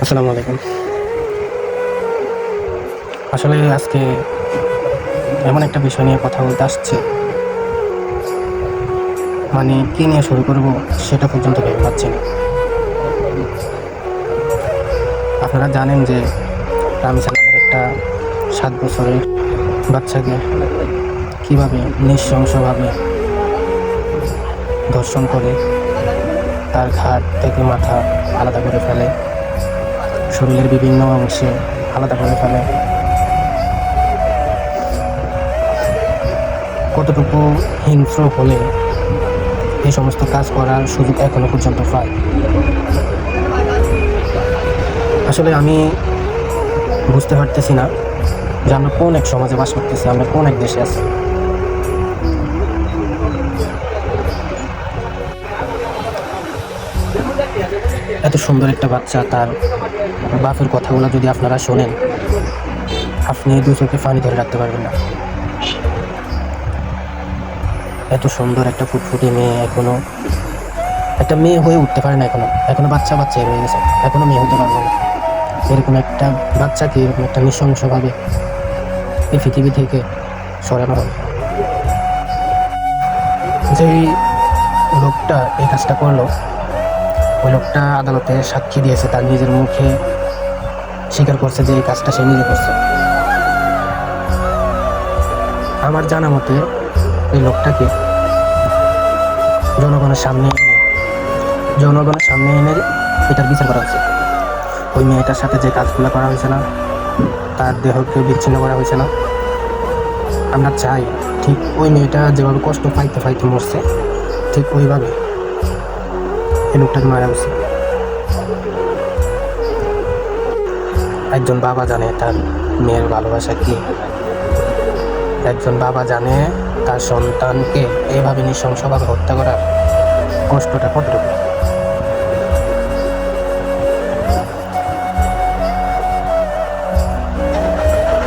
আসসালামু আলাইকুম। আসলে আজকে এমন একটা বিষয় নিয়ে কথা বলতে আসছি, মানে কি নিয়ে শুরু করব সেটা পর্যন্ত ভেবে পাচ্ছি না। আপনারা জানেন যে রামিসা নামের একটা 7 বছরের বাচ্চাকে কিভাবে নৃশংসভাবে ধর্ষণ করে তার ঘাড় থেকে মাথা আলাদা করে ফেলে, শরীরের বিভিন্ন অংশে আলাদা করে ফেলে। কতটুকু হিংস্র হলে এই সমস্ত কাজ করার সুযোগ এখনো পর্যন্ত পায়। আসলে আমি বুঝতে পারতেছি না যে আমরা কোন এক সমাজে বাস করতেছি, আমরা কোন এক দেশে আছি। এত সুন্দর একটা বাচ্চা, তার বাপের কথাগুলো যদি আপনারা শোনেন, আপনি দু চোখে পানি ধরে রাখতে পারবেন না। এত সুন্দর একটা ফুটফুটে মেয়ে এখনো একটা মেয়ে হয়ে উঠতে পারে না, এখনো বাচ্চা বাচ্চা রয়ে গেছে, এখনো মেয়ে হতে পারবে না। এরকম একটা বাচ্চাকে এরকম একটা নৃশংসভাবে এই পৃথিবী থেকে সরানো হবে। যেই লোকটা এই কাজটা করলো, ওই লোকটা আদালতে সাক্ষী দিয়েছে, তার নিজের মুখে স্বীকার করছে যে এই কাজটা সে নিজে করছে। আমার জানা মতে এই লোকটাকে জনগণের সামনে এনে এটার বিচার করা হয়েছে। ওই মেয়েটার সাথে যে কাজগুলো করা হয়েছে না, তার দেহকে বিচ্ছিন্ন করা হয়েছে না, আমরা চাই ঠিক ওই মেয়েটা যেভাবে কষ্ট পাইতে পাইতে মরছে, ঠিক ওইভাবে এই লোকটাকে মারা উচিত। একজন বাবা জানে তার মেয়ের ভালোবাসা কি, একজন বাবা জানে তার সন্তানকে এইভাবে নৃশংসভাবে হত্যা করার কষ্টটা কতটুকু।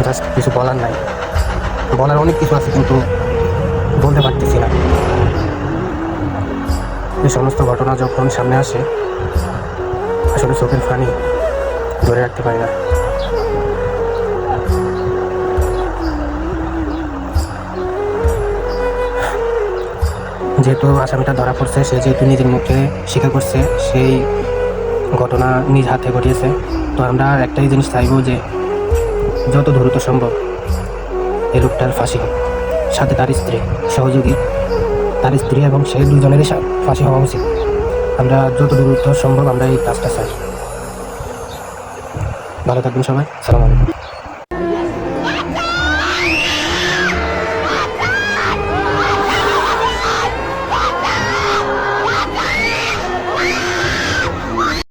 জাস্ট কিছু বলার নাই, বলার অনেক কিছু আছে কিন্তু বলতে পারতেছি না। এই সমস্ত ঘটনা যখন সামনে আসে, আসলে চোখের পানি ধরে রাখতে পারি না। যেহেতু আসামিটা ধরা পড়ছে, সে যেহেতু নিজের মুখে স্বীকার করছে সেই ঘটনা নিজ হাতে ঘটিয়েছে, তো আমরা একটাই জিনিস চাইবো যে যত দ্রুত সম্ভব এই লোকটার ফাঁসি হোক, সাথে তার স্ত্রী সহযোগী, তার স্ত্রী এবং সে দুজনেরই ফাঁসি হওয়া উচিত। আমরা যত দ্রুত সম্ভব আমরা এই কাজটা চাই। ভালো থাকবেন সবাই, আসসালামু আলাইকুম।